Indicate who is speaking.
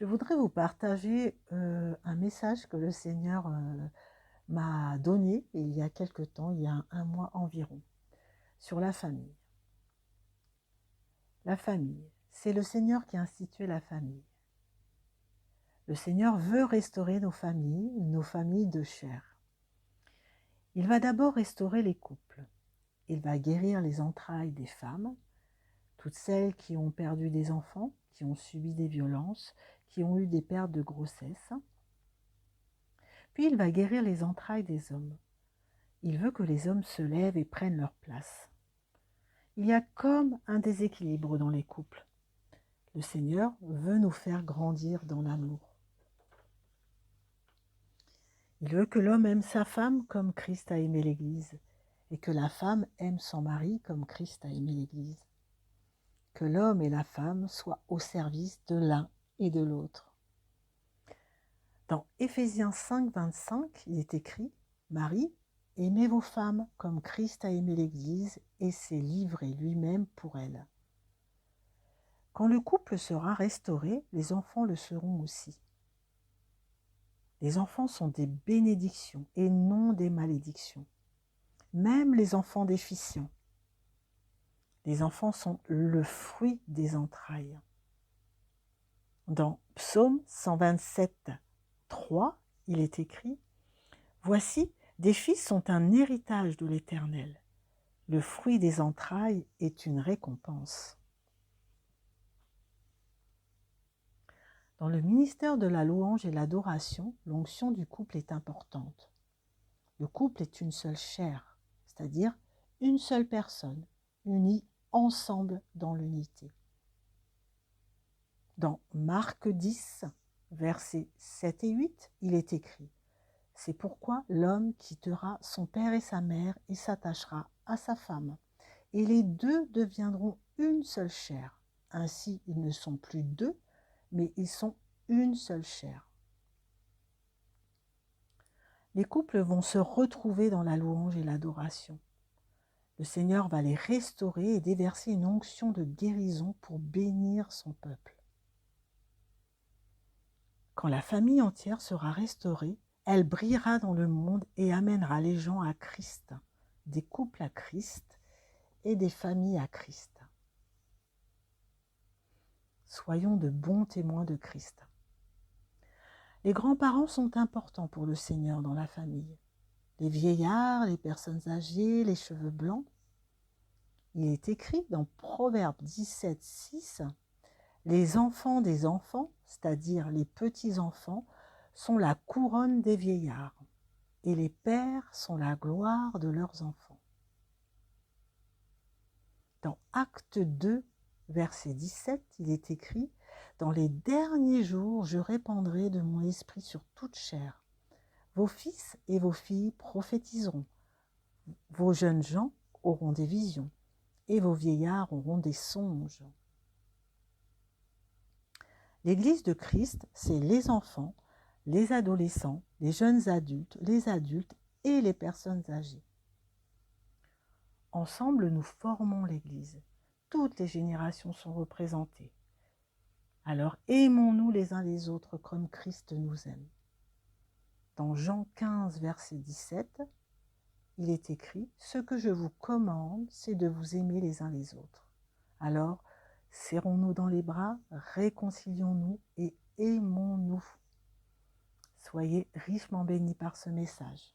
Speaker 1: Je voudrais vous partager un message que le Seigneur m'a donné il y a quelque temps, il y a un mois environ, sur la famille. La famille, c'est le Seigneur qui a institué la famille. Le Seigneur veut restaurer nos familles de chair. Il va d'abord restaurer les couples. Il va guérir les entrailles des femmes, toutes celles qui ont perdu des enfants, qui ont subi des violences, qui ont eu des pertes de grossesse. Puis il va guérir les entrailles des hommes. Il veut que les hommes se lèvent et prennent leur place. Il y a comme un déséquilibre dans les couples. Le Seigneur veut nous faire grandir dans l'amour. Il veut que l'homme aime sa femme comme Christ a aimé l'Église et que la femme aime son mari comme Christ a aimé l'Église. Que l'homme et la femme soient au service de l'un et de l'autre. Dans Éphésiens 5, 25, il est écrit « Marie, aimez vos femmes comme Christ a aimé l'Église et s'est livré lui-même pour elle. » Quand le couple sera restauré, les enfants le seront aussi. Les enfants sont des bénédictions et non des malédictions. Même les enfants déficients. Les enfants sont le fruit des entrailles. Dans Psaume 127, 3, il est écrit « Voici, des fils sont un héritage de l'Éternel. Le fruit des entrailles est une récompense. » Dans le ministère de la louange et l'adoration, l'onction du couple est importante. Le couple est une seule chair, c'est-à-dire une seule personne, unie ensemble dans l'unité. Dans Marc 10, versets 7 et 8, il est écrit « C'est pourquoi l'homme quittera son père et sa mère et s'attachera à sa femme, et les deux deviendront une seule chair. Ainsi, ils ne sont plus deux, mais ils sont une seule chair. » Les couples vont se retrouver dans la louange et l'adoration. Le Seigneur va les restaurer et déverser une onction de guérison pour bénir son peuple. Quand la famille entière sera restaurée, elle brillera dans le monde et amènera les gens à Christ, des couples à Christ et des familles à Christ. Soyons de bons témoins de Christ. Les grands-parents sont importants pour le Seigneur dans la famille. Les vieillards, les personnes âgées, les cheveux blancs. Il est écrit dans Proverbe 17, 6, « Les enfants des enfants, c'est-à-dire les petits-enfants, sont la couronne des vieillards, et les pères sont la gloire de leurs enfants. » Dans Acte 2, verset 17, il est écrit « Dans les derniers jours, je répandrai de mon esprit sur toute chair. Vos fils et vos filles prophétiseront. Vos jeunes gens auront des visions, et vos vieillards auront des songes. » L'Église de Christ, c'est les enfants, les adolescents, les jeunes adultes et les personnes âgées. Ensemble, nous formons l'Église. Toutes les générations sont représentées. Alors aimons-nous les uns les autres comme Christ nous aime. Dans Jean 15, verset 17, il est écrit « Ce que je vous commande, c'est de vous aimer les uns les autres. » Alors, serrons-nous dans les bras, réconcilions-nous et aimons-nous. Soyez richement bénis par ce message.